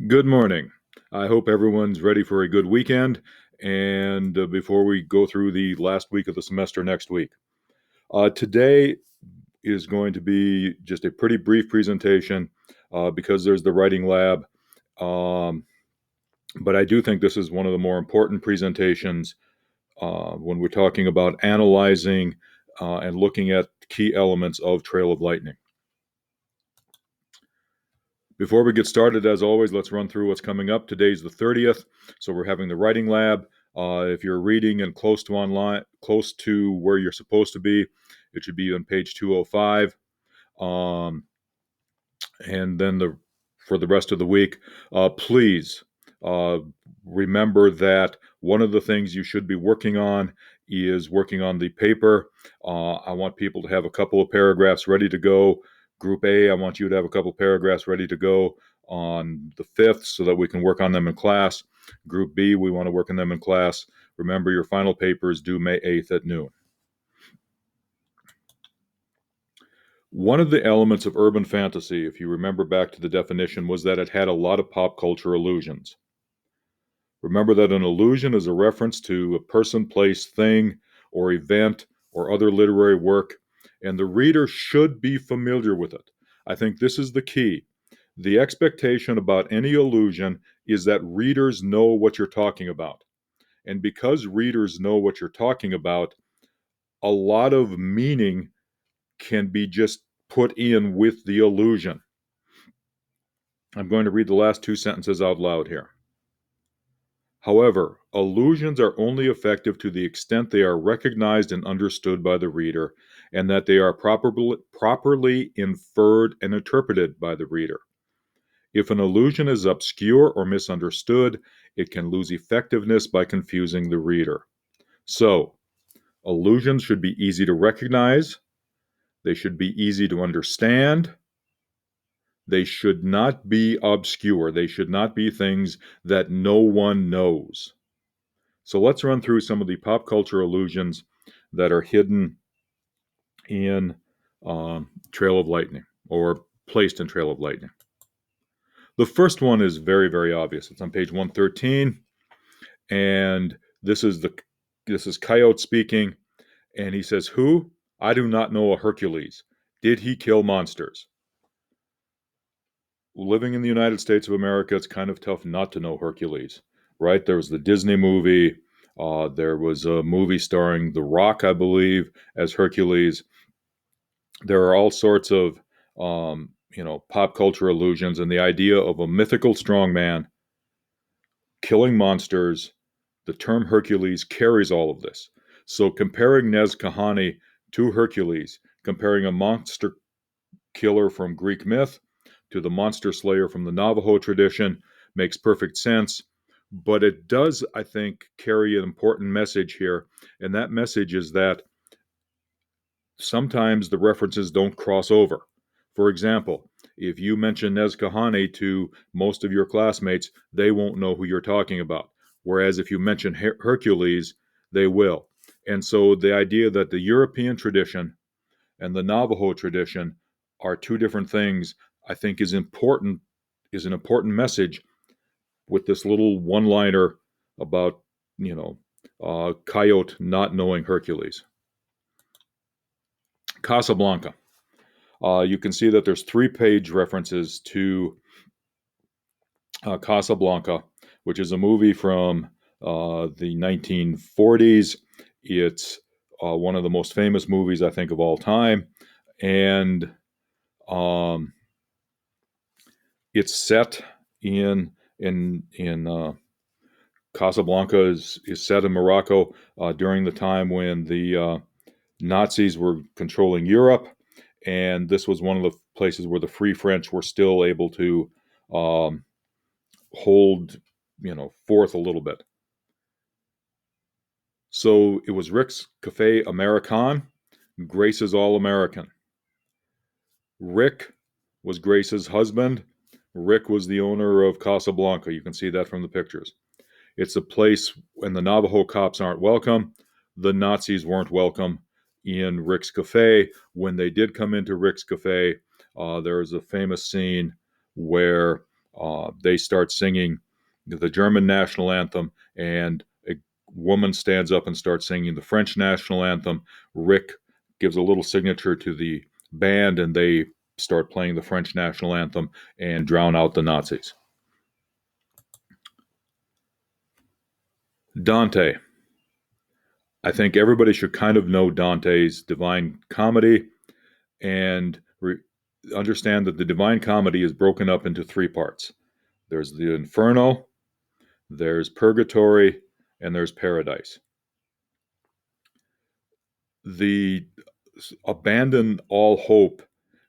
Good morning. I hope everyone's ready for a good weekend. And before we go through the last week of the semester next week, today is going to be just a pretty brief presentation because there's the writing lab. Um, but I do think this is one of the more important presentations when we're talking about analyzing and looking at key elements of Trail of Lightning. Before we get started, as always, let's run through what's coming up. Today's the 30th, so we're having the writing lab. If you're reading and close to where you're supposed to be, it should be on page 205. And then for the rest of the week, please uh, remember that one of the things you should be working on is working on the paper. I want people to have a couple of paragraphs ready to go. Group A, I want you to have a couple of paragraphs ready to go on the 5th so that we can work on them in class. Group B, we want to work on them in class. Remember, your final paper is due May 8th at noon. One of the elements of urban fantasy, if you remember back to the definition, was that it had a lot of pop culture allusions. Remember that an allusion is a reference to a person, place, thing, or event, or other literary work, and the reader should be familiar with it. I think this is the key. The expectation about any allusion is that readers know what you're talking about. And because readers know what you're talking about, a lot of meaning can be just put in with the allusion. I'm going to read the last two sentences out loud here. However, allusions are only effective to the extent they are recognized and understood by the reader, and that they are properly inferred and interpreted by the reader. If an allusion is obscure or misunderstood, it can lose effectiveness by confusing the reader. So, allusions should be easy to recognize, they should be easy to understand, they should not be obscure, they should not be things that no one knows. So let's run through some of the pop culture allusions that are hidden in Trail of Lightning or placed in Trail of Lightning. The first one is very, very obvious. It's on page 113, and this is Coyote speaking, and he says, "Who? I do not know a Hercules. Did he kill monsters?" Living in the United States of America, it's kind of tough not to know Hercules, right? There was the Disney movie. There was a movie starring The Rock, I believe, as Hercules. There are all sorts of, pop culture allusions, and the idea of a mythical strongman killing monsters. The term Hercules carries all of this. So comparing Nez-Khani to Hercules, comparing a monster killer from Greek myth to the monster slayer from the Navajo tradition makes perfect sense. But it does, I think, carry an important message here. And that message is that sometimes the references don't cross over. For example, if you mention Nez-Khani to most of your classmates, they won't know who you're talking about. Whereas if you mention Hercules, they will. And so the idea that the European tradition and the Navajo tradition are two different things, I think is an important message with this little one-liner about, Coyote not knowing Hercules. Casablanca. You can see that there's 3-page references to Casablanca, which is a movie from the 1940s. It's one of the most famous movies, I think, of all time. And it's set in Casablanca is set in Morocco during the time when the Nazis were controlling Europe, and this was one of the places where the Free French were still able to hold, forth a little bit. So it was Rick's Cafe American, Grace's All American. Rick was Grace's husband. Rick was the owner of Casablanca. You can see that from the pictures. It's a place when the Navajo cops aren't welcome. The Nazis weren't welcome in Rick's Cafe. When they did come into Rick's Cafe, there was a famous scene where they start singing the German national anthem, and a woman stands up and starts singing the French national anthem. Rick gives a little signature to the band, and they start playing the French national anthem and drown out the Nazis. Dante. I think everybody should kind of know Dante's Divine Comedy and understand that the Divine Comedy is broken up into three parts. There's the Inferno, there's Purgatory, and there's Paradise. The abandon all hope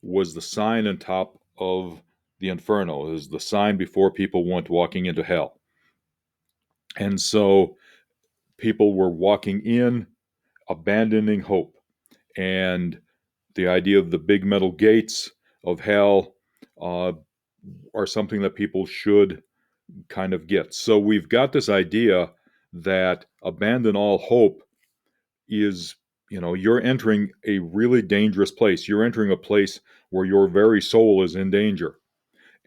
was the sign on top of the Inferno. It was the sign before people went walking into hell. And so people were walking in, abandoning hope. And the idea of the big metal gates of hell are something that people should kind of get. So we've got this idea that abandon all hope is, you're entering a really dangerous place. You're entering a place where your very soul is in danger.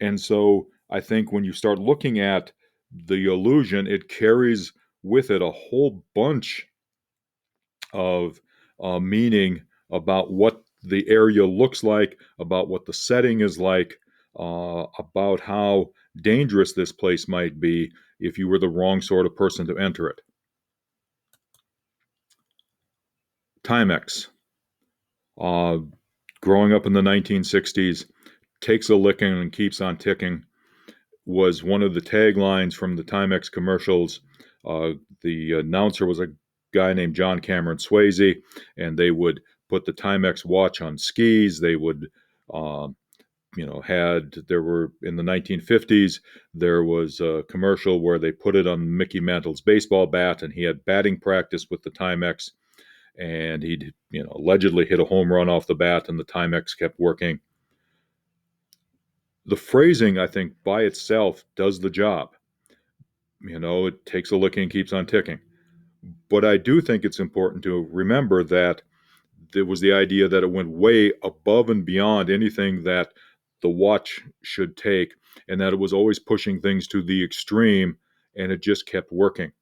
And so I think when you start looking at the illusion, it carries with it a whole bunch of meaning about what the area looks like, about what the setting is like, about how dangerous this place might be if you were the wrong sort of person to enter it. Timex, growing up in the 1960s, takes a licking and keeps on ticking, was one of the taglines from the Timex commercials. The announcer was a guy named John Cameron Swayze, and they would put the Timex watch on skis. They would, there were, in the 1950s, there was a commercial where they put it on Mickey Mantle's baseball bat, and he had batting practice with the Timex, and he'd, allegedly hit a home run off the bat, and the Timex kept working. The phrasing, I think, by itself does the job. It takes a licking and keeps on ticking. But I do think it's important to remember that there was the idea that it went way above and beyond anything that the watch should take, and that it was always pushing things to the extreme, and it just kept working.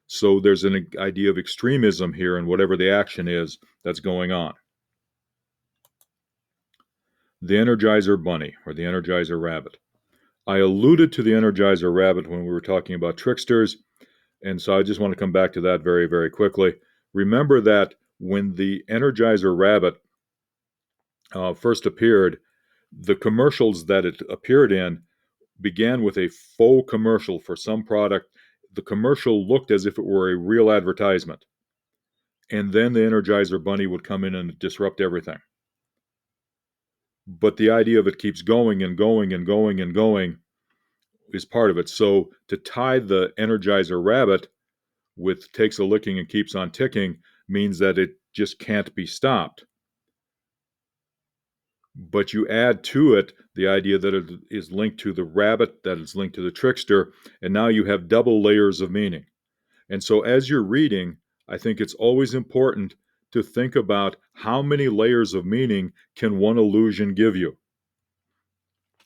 So there's an idea of extremism here in whatever the action is that's going on. The Energizer Bunny, or the Energizer Rabbit. I alluded to the Energizer Rabbit when we were talking about tricksters, and so I just want to come back to that very, very quickly. Remember that when the Energizer Rabbit first appeared, the commercials that it appeared in began with a faux commercial for some product. The commercial looked as if it were a real advertisement. And then the Energizer Bunny would come in and disrupt everything. But the idea of it keeps going and going and going and going is part of it. So to tie the Energizer Rabbit with takes a licking and keeps on ticking means that it just can't be stopped. But you add to it the idea that it is linked to the rabbit, that it's linked to the trickster, and now you have double layers of meaning. And so as you're reading, I think it's always important to think about how many layers of meaning can one illusion give you.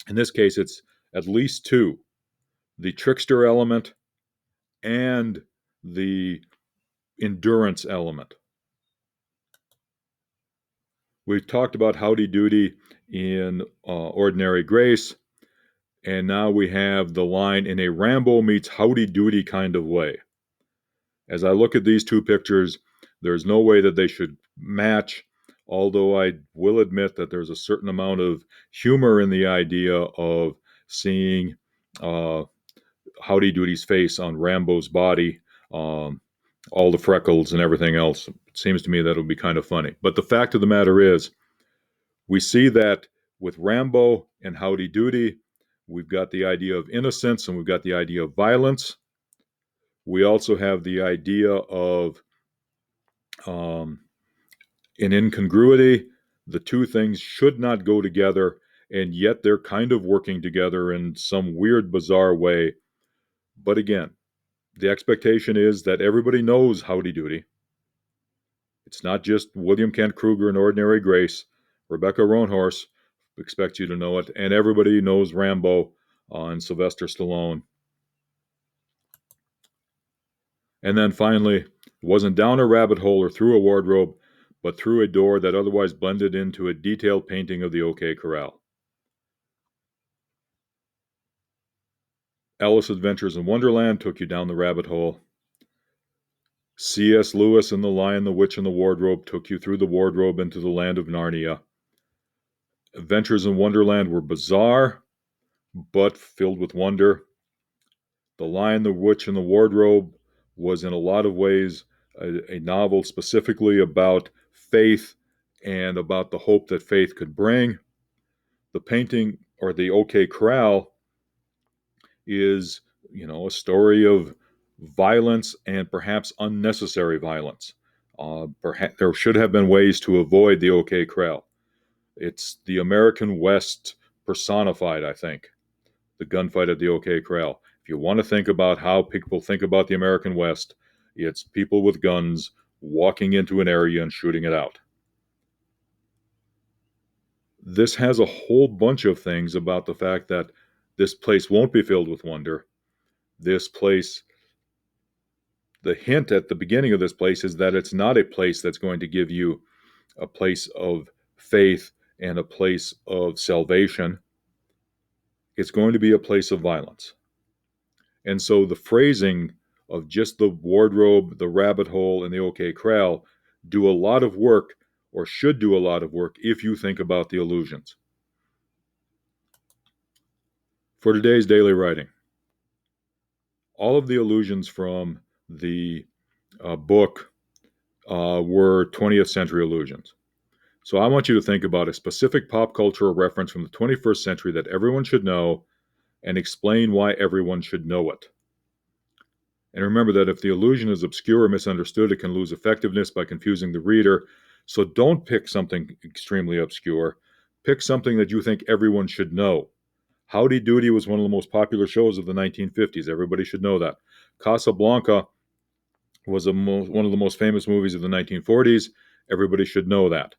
In this case, it's at least two: the trickster element and the endurance element. We've talked about Howdy Doody in Ordinary Grace, and now we have the line in a Rambo meets Howdy Doody kind of way. As I look at these two pictures, there's no way that they should match, although I will admit that there's a certain amount of humor in the idea of seeing Howdy Doody's face on Rambo's body, all the freckles and everything else. It seems to me that it would be kind of funny. But the fact of the matter is, we see that with Rambo and Howdy Doody, we've got the idea of innocence and we've got the idea of violence. We also have the idea of an incongruity. The two things should not go together, and yet they're kind of working together in some weird, bizarre way. But again, the expectation is that everybody knows Howdy Doody. It's not just William Kent Kruger in Ordinary Grace. Rebecca Roanhorse expects you to know it, and everybody knows Rambo and Sylvester Stallone. And then finally, wasn't down a rabbit hole or through a wardrobe, but through a door that otherwise blended into a detailed painting of the OK Corral. Alice's Adventures in Wonderland took you down the rabbit hole. C.S. Lewis and The Lion, the Witch, and the Wardrobe took you through the wardrobe into the land of Narnia. Adventures in Wonderland were bizarre, but filled with wonder. The Lion, the Witch, and the Wardrobe was in a lot of ways a novel specifically about faith and about the hope that faith could bring. The painting, or the OK Corral, is, a story of violence and perhaps unnecessary violence. Perhaps there should have been ways to avoid the OK Corral. It's the American West personified, I think, the gunfight at the OK Corral. If you want to think about how people think about the American West, it's people with guns walking into an area and shooting it out. This has a whole bunch of things about the fact that this place won't be filled with wonder. This place, the hint at the beginning of this place is that it's not a place that's going to give you a place of faith and a place of salvation. It's going to be a place of violence. And so the phrasing of just the wardrobe, the rabbit hole, and the OK Corral do a lot of work, or should do a lot of work, if you think about the illusions. For today's daily writing, all of the illusions from the book were 20th century illusions. So I want you to think about a specific pop cultural reference from the 21st century that everyone should know, and explain why everyone should know it. And remember that if the illusion is obscure or misunderstood, it can lose effectiveness by confusing the reader. So don't pick something extremely obscure. Pick something that you think everyone should know. Howdy Doody was one of the most popular shows of the 1950s. Everybody should know that. Casablanca was one of the most famous movies of the 1940s. Everybody should know that.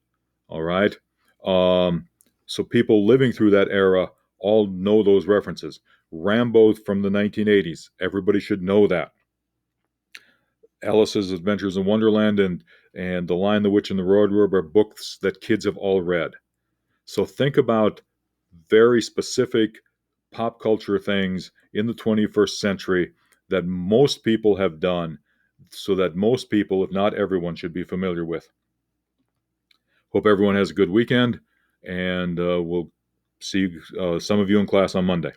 All right? So people living through that era all know those references. Rambo from the 1980s. Everybody should know that. Alice's Adventures in Wonderland and The Lion, the Witch, and the Wardrobe are books that kids have all read. So think about very specific pop culture things in the 21st century that most people have done, so that most people, if not everyone, should be familiar with. Hope everyone has a good weekend, and we'll see some of you in class on Monday.